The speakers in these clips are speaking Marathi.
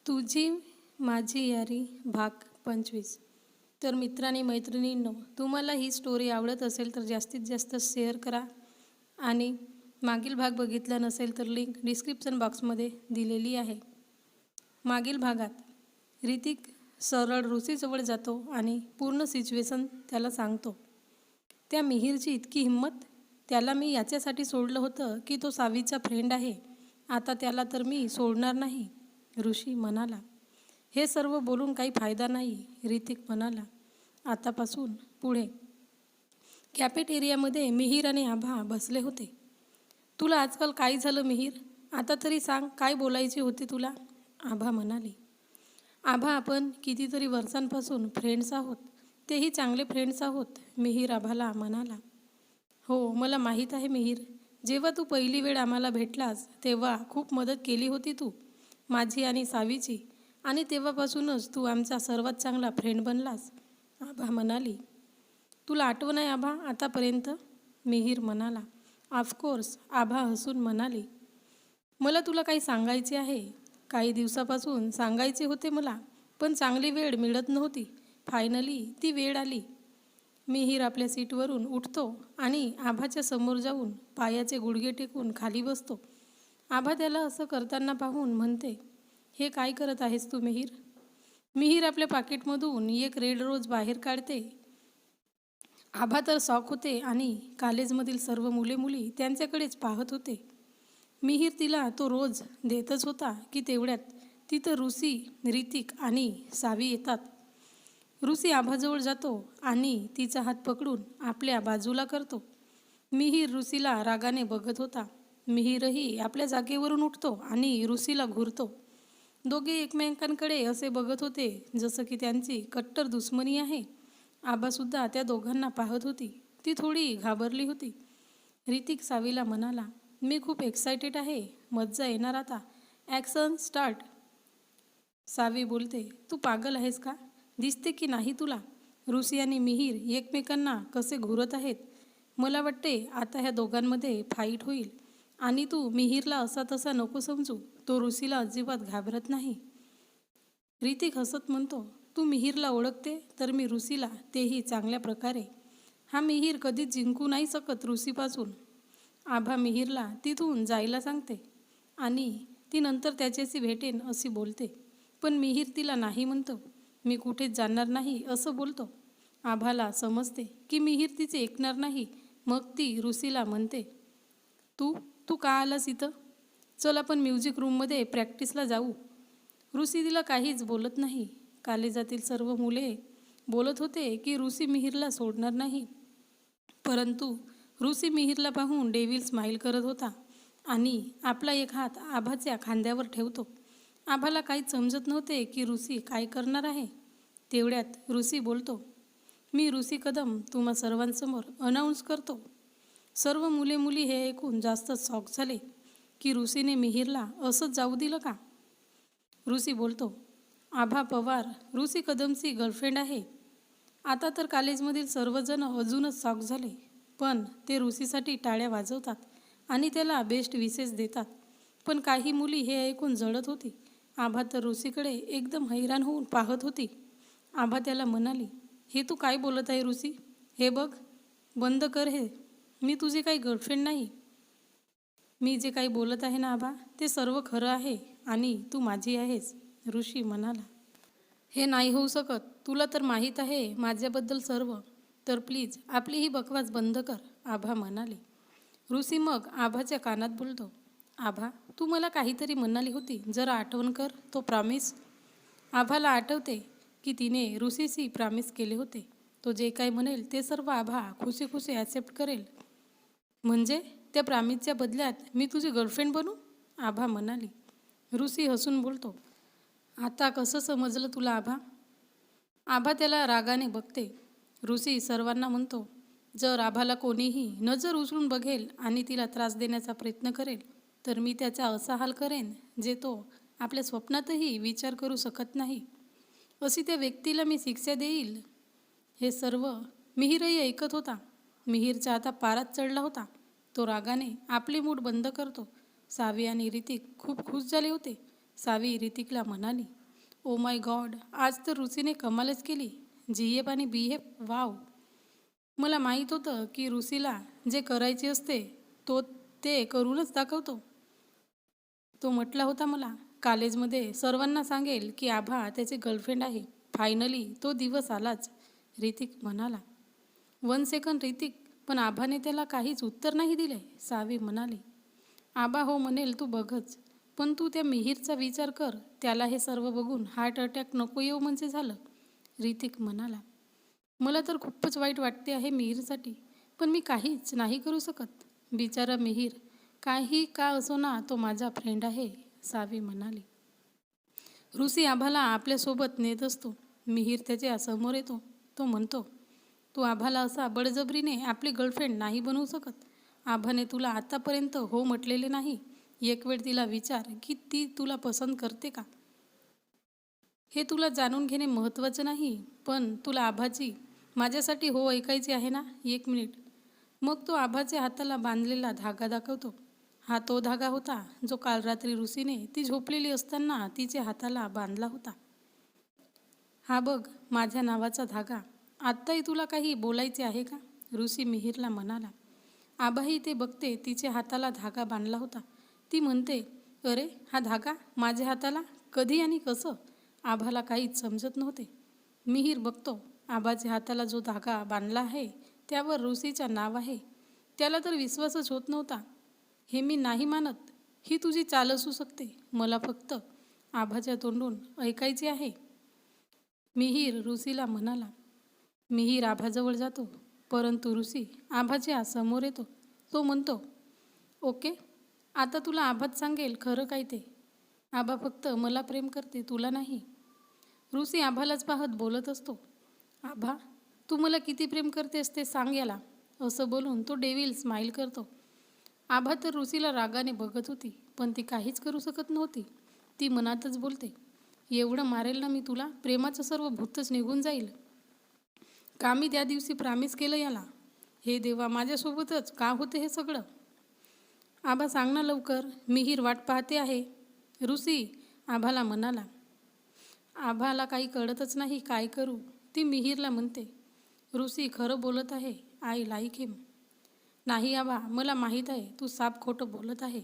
तुझी माझी यारी भाग 25. तर मित्रांनी मैत्रिणींनो, तुम्हाला ही स्टोरी आवडत असेल तर जास्तीत जास्त शेअर करा आणि मागील भाग बघितला नसेल तर लिंक डिस्क्रिप्शन बॉक्समध्ये दिलेली आहे. मागील भागात ऋतिक सरळ ऋषीजवळ जातो आणि पूर्ण सिच्युएशन त्याला सांगतो. त्या मिहीरची इतकी हिंमत, त्याला मी याच्यासाठी सोडलं होतं की तो सावीचा फ्रेंड आहे. आता त्याला तर मी सोडणार नाही, ऋषी म्हणाला. हे सर्व बोलून काही फायदा नाही, ऋतिक म्हणाला. आतापासून पुढे कॅफेटेरियामध्ये मिहीर आणि आभा बसले होते. तुला आजकाल काय झालं मिहीर? आता तरी सांग, काय बोलायचे होते तुला? आभा म्हणाली. आभा, आपण कितीतरी वर्षांपासून फ्रेंड्स आहोत, तेही चांगले फ्रेंड्स आहोत, मिहीर आभाला म्हणाला. हो, मला माहीत आहे मिहीर. जेव्हा तू पहिली वेळ आम्हाला भेटलास तेव्हा खूप मदत केली होती तू, माझी आणि सावीची, आणि तेव्हापासूनच तू आमचा सर्वात चांगला फ्रेंड बनलास, आभा म्हणाली. तुला आठवण आहे आभा आतापर्यंत? मिहीर म्हणाला. ऑफकोर्स, आभा हसून म्हणाली. मला तुला काही सांगायचे आहे. काही दिवसापासून सांगायचे होते मला, पण चांगली वेळ मिळत नव्हती. फायनली ती वेळ आली. मिहीर आपल्या सीटवरून उठतो आणि आभाच्या समोर जाऊन पायाचे गुडघे टेकून खाली बसतो. आभा त्याला असं करताना पाहून म्हणते, हे काय करत आहेस तू मिहीर? मिहीर आपल्या पाकिटमधून एक रेड रोज बाहेर काढते. आभा तर शॉक होते आणि कॉलेजमधील सर्व मुले मुली त्यांच्याकडेच पाहत होते. मिहीर तिला तो रोज देतच होता की तेवढ्यात तिथं ऋषी, ऋतिक आणि सावी येतात. ऋषी आभाजवळ जातो आणि तिचा हात पकडून आपल्या बाजूला करतो. मिहीर ऋषीला रागाने बघत होता. मिहीरही आपल्या जागेवरून उठतो आणि ऋषीला घूरतो. दोघे एकमेकांकडे असे बघत होते जसं की त्यांची कट्टर दुश्मनी आहे. आबासुद्धा त्या दोघांना पाहत होती. ती थोडी घाबरली होती. ऋतिक सावीला म्हणाला, मी खूप एक्सायटेड आहे, मज्जा येणार आता. Action start. सावी बोलते, तू पागल आहेस का? दिसते की नाही तुला? ऋषी आणि मिहीर एकमेकांना कसे घुरत आहेत. मला वाटते आता ह्या दोघांमध्ये फाईट होईल. आणि तू मिहीरला असा तसा नको समजू, तो ऋषीला अजिबात घाबरत नाही. ऋतिक हसत म्हणतो, तू मिहीरला ओळखते तर मी ऋषीला, तेही चांगल्या प्रकारे. हा मिहीर कधीच जिंकू नाही शकत ऋषीपासून. आभा मिहीरला तिथून जायला सांगते आणि ती नंतर त्याच्याशी भेटेन अशी बोलते. पण मिहीर तिला नाही म्हणतो. मी कुठेच जाणार नाही असं बोलतो. आभाला समजते की मिहीर तिचे ऐकणार नाही. मग ती ऋषीला म्हणते, तू तू का आलास इथं? चल आपण म्युझिक रूममध्ये प्रॅक्टिसला जाऊ. ऋषी तिला काहीच बोलत नाही. कॉलेजातील सर्व मुले बोलत होते की ऋषी मिहीरला सोडणार नाही. परंतु ऋषी मिहीरला पाहून डेव्हिल स्माईल करत होता आणि आपला एक हात आभाच्या खांद्यावर ठेवतो. आभाला काहीच समजत नव्हते की ऋषी काय करणार आहे. तेवढ्यात ऋषी बोलतो, मी ऋषी कदम तुम्हा सर्वांसमोर अनाऊन्स करतो. सर्व मुले मुली हे ऐकून जास्त शॉक झाले की ऋषीने मिहीरला असंच जाऊ दिलं का. ऋषी बोलतो, आभा पवार ऋषी कदमची गर्लफ्रेंड आहे. आता तर कॉलेजमधील सर्वजण अजूनच शॉक झाले, पण ते ऋषीसाठी टाळ्या वाजवतात आणि त्याला बेस्ट विशेस देतात. पण काही मुली हे ऐकून जळत होती. आभा तर ऋषीकडे एकदम हैराण होऊन पाहत होती. आभा त्याला म्हणाली, हे तू काय बोलत आहे ऋषी? हे बघ, बंद कर हे. मी तुझी काही गर्लफ्रेंड नाही. मी जे काही बोलत आहे ना आभा, ते सर्व खरं आहे आणि तू माझी आहेस, ऋषी म्हणाला. हे नाही होऊ शकत. तुला तर माहीत आहे माझ्याबद्दल सर्व. तर प्लीज आपली ही बकवास बंद कर, आभा म्हणाले. ऋषी मग आभाच्या कानात बोलतो, आभा तू मला काहीतरी म्हणाली होती, जरा आठवण कर. तो प्रॉमिस. आभाला आठवते की तिने ऋषीशी प्रॉमिस केले होते. तो जे काही म्हणेल ते सर्व आभा खुशी खुशी ॲक्सेप्ट करेल. म्हणजे त्या प्रॉमिसच्या बदल्यात मी तुझी गर्लफ्रेंड बनू? आभा म्हणाली. ऋषी हसून बोलतो, आता कसं समजलं तुला आभा? आभा त्याला रागाने बघते. ऋषी सर्वांना म्हणतो, जर आभाला कोणीही नजर उचलून बघेल आणि तिला त्रास देण्याचा प्रयत्न करेल तर मी त्याचा असा हाल करेन जे तो आपल्या स्वप्नातही विचार करू शकत नाही. अशी त्या व्यक्तीला मी शिक्षा देईल. हे सर्व मिहीरही ऐकत होता. मिहीरचा आता पाराच चढला होता. तो रागाने आपले मूड बंद करतो. सावी आणि ऋतिक खूप खुश झाले होते. सावी ऋतिकला म्हणाली, ओ माय गॉड, आज तर रुसीने कमालच केली. जीएफ आणि बीएफ, वाव. मला माहीत होतं की रुसीला जे करायचे असते तो ते करूनच दाखवतो. तो म्हटला होता मला, कॉलेजमध्ये सर्वांना सांगेल की आभा त्याचे गर्लफ्रेंड आहे. फायनली तो दिवस आलाच, ऋतिक म्हणाला. 1 सेकंड ऋतिक, पण आभाने त्याला काहीच उत्तर नाही दिले. सावी म्हणाली, आबा हो म्हणेल तू बघच, पण तू त्या मिहीरचा विचार कर. त्याला हे सर्व बघून हार्ट अटॅक नको येऊ म्हणजे झालं. ऋतिक म्हणाला, मला तर खूपच वाईट वाटते आहे मिहीरसाठी, पण मी काहीच नाही करू शकत. बिचारा मिहीर, काही का असो ना, तो माझा फ्रेंड आहे. सावी म्हणाली. रुसी आभाला आपल्यासोबत नेत असतो. मिहीर त्याच्या समोर येतो. तो म्हणतो, तू आभाला असा बळजबरीने आपली गर्लफ्रेंड नाही बनवू शकत. आभाने तुला आतापर्यंत हो म्हटलेले नाही. एक वेळ तिला विचार की ती तुला पसंत करते का. हे तुला जाणून घेणे महत्त्वाचं नाही, पण तुला आभाची माझ्यासाठी हो ऐकायची आहे ना. 1 मिनिट. मग तो आभाच्या हाताला बांधलेला धागा दाखवतो. हा तो धागा होता जो काल रात्री रुसीने ती झोपलेली असताना तिच्या हाताला बांधला होता. हा बघ, माझ्या नावाचा धागा. आत्ताही तुला काही बोलायचे आहे का. रुसी मिहीरला म्हणाला. आबाही ते बघते, तिच्या हाताला धागा बांधला होता. ती म्हणते, अरे हा धागा माझ्या हाताला कधी आणि कसं. आभाला काहीच समजत नव्हते. मिहीर बघतो, आबाच्या हाताला जो धागा बांधला आहे त्यावर रुसीचं नाव आहे. त्याला तर विश्वासच होत नव्हता. हे मी नाही मानत. ही तुझी चाल असू शकते. मला फक्त आभाच्या तोंडून ऐकायचे आहे. मिहीर रुसीला म्हणाला. मिहीर आभाजवळ जातो, परंतु रुसी आभाच्या समोर येतो. तो म्हणतो, ओके, आता तुला आभाच सांगेल खरं काय ते. आभा फक्त मला प्रेम करते, तुला नाही. रुसी आभालाच पाहत बोलत असतो. आभा, तू मला किती प्रेम करतेस ते सांग याला. असं बोलून तो डेव्हिल स्माईल करतो. आभा तर रुसीला रागाने बघत होती, पण ती काहीच करू शकत नव्हती. ती मनातच बोलते, एवढं मारेल ना मी तुला, प्रेमाचं सर्व भूतच निघून जाईल. का मी त्या दिवशी प्रॉमिस केलं याला. हे देवा, माझ्यासोबतच का होते हे सगळं. आभा सांग ना लवकर, मिहीर वाट पाहते आहे. रुसी आभाला म्हणाला. आभाला काही कळतच नाही काय करू. ती मिहीरला म्हणते, रुसी खरं बोलत आहे, आय लाईक हिम. नाही आबा, मला माहीत आहे तू साप खोटं बोलत आहे.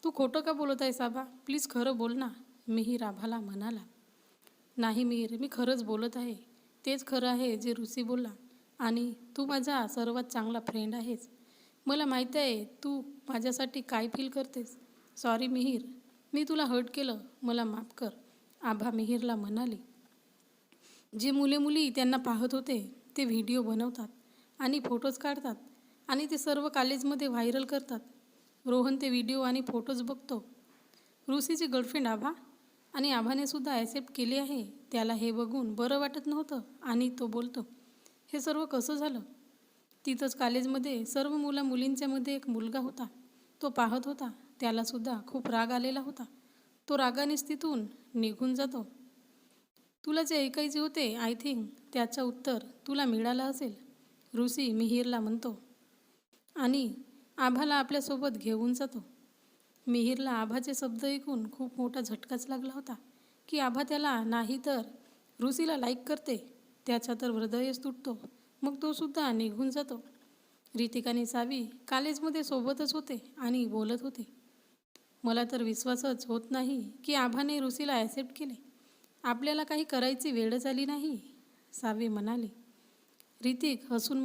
तू खोटं का बोलत आहेस आबा, प्लीज खरं बोल ना. मिहीर आभाला म्हणाला. नाही मिहीर, मी खरंच बोलत आहे. तेच खरं आहे जे रुसी बोलला, आणि तू माझा सर्वात चांगला फ्रेंड आहेस. मला माहीत आहे तू माझ्यासाठी काय फील करतेस. सॉरी मिहीर, मी तुला हर्ट केलं, मला माफ कर. आभा मिहीरला म्हणाली. जे मुले मुली त्यांना पाहत होते ते व्हिडिओ बनवतात आणि फोटोज काढतात आणि ते सर्व कॉलेजमध्ये व्हायरल करतात. रोहन ते व्हिडिओ आणि फोटोज बघतो. रुसीची गर्लफ्रेंड आभा, आणि आभाने सुद्धा ॲक्सेप्ट केले आहे. त्याला हे बघून बरं वाटत नव्हतं आणि तो बोलतो, हे सर्व कसं झालं. तिथंच कॉलेजमध्ये सर्व मुलींच्यामध्ये एक मुलगा होता. तो पाहत होता. त्यालासुद्धा खूप राग आलेला होता. तो रागानेच तिथून निघून जातो. तुला जे ऐकायचे होते आय थिंक त्याचं उत्तर तुला मिळालं असेल, रुसी मिहीरला म्हणतो आणि आभाला आपल्यासोबत घेऊन जातो. मिहीरला आभाचे शब्द ऐकून खूप मोठा झटकाच लागला होता की आभा त्याला नाही तर रुसीला लाईक करते. त्याचा तर हृदयच तुटतो. मग तो सुद्धा निघून जातो. ऋतिक आणि सावी कॉलेजमध्ये सोबतच होते आणि बोलत होते. मला तर विश्वासच होत नाही की आभाने रुसीला ॲक्सेप्ट केले. आपल्याला काही करायची वेळच आली नाही, सावी म्हणाली. ऋतिक हसून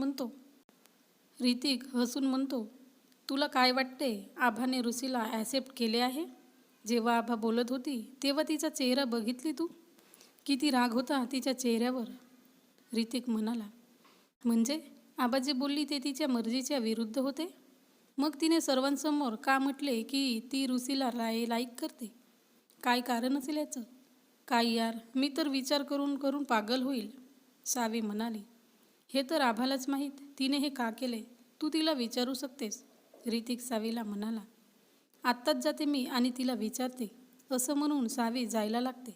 म्हणतो, तुला काय वाटते आभाने रुसीला ॲक्सेप्ट केले आहे. जेव्हा आभा बोलत होती तेव्हा तिचा चेहरा बघितली तू, किती राग होता तिच्या चेहऱ्यावर. ऋतिक म्हणाला, म्हणजे आबा जे बोलली ते तिच्या मर्जीच्या विरुद्ध होते. मग तिने सर्वांसमोर का म्हटले की ती रुसीला लाईक करते. काय कारण असेल याचं. काय यार, मी तर विचार करून करून पागल होईल, सावी म्हणाली. हे तर आभालाच माहीत तिने हे का केले. तू तिला विचारू शकतेस, ऋतिक सावीला म्हणाला. आत्ताच जाते मी आणि तिला विचारते. असं म्हणून सावी जायला लागते.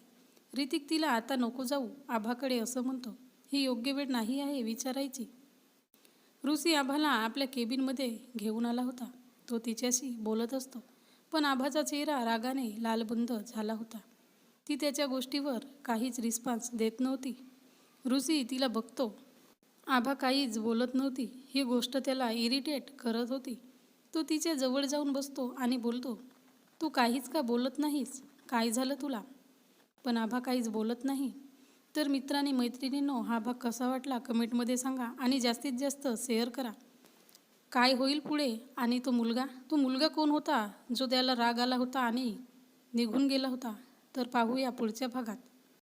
ऋतिक तिला आता नको जाऊ आभाकडे असं म्हणतो. ही योग्य वेळ नाही आहे विचारायची. रुसी आभाला आपल्या केबिनमध्ये घेऊन आला होता. तो तिच्याशी बोलत असतो, पण आभाचा चेहरा रागाने लालबुंद झाला होता. ती त्याच्या गोष्टीवर काहीच रिस्पॉन्स देत नव्हती. ऋषी तिला बघतो. आभा काहीच बोलत नव्हती. ही गोष्ट त्याला इरिटेट करत होती. तो तिच्या जवळ जाऊन बसतो आणि बोलतो, तू काहीच का बोलत नाहीस? काय झालं तुला? पण आभा काहीच बोलत नाही. तर मित्रांनी मैत्रिणींनो, हा भाग कसा वाटला कमेंटमध्ये सांगा आणि जास्तीत जास्त शेअर करा. काय होईल पुढे? आणि तो मुलगा कोण होता जो त्याला राग आला होता आणि निघून गेला होता? तर पाहूया पुढच्या भागात.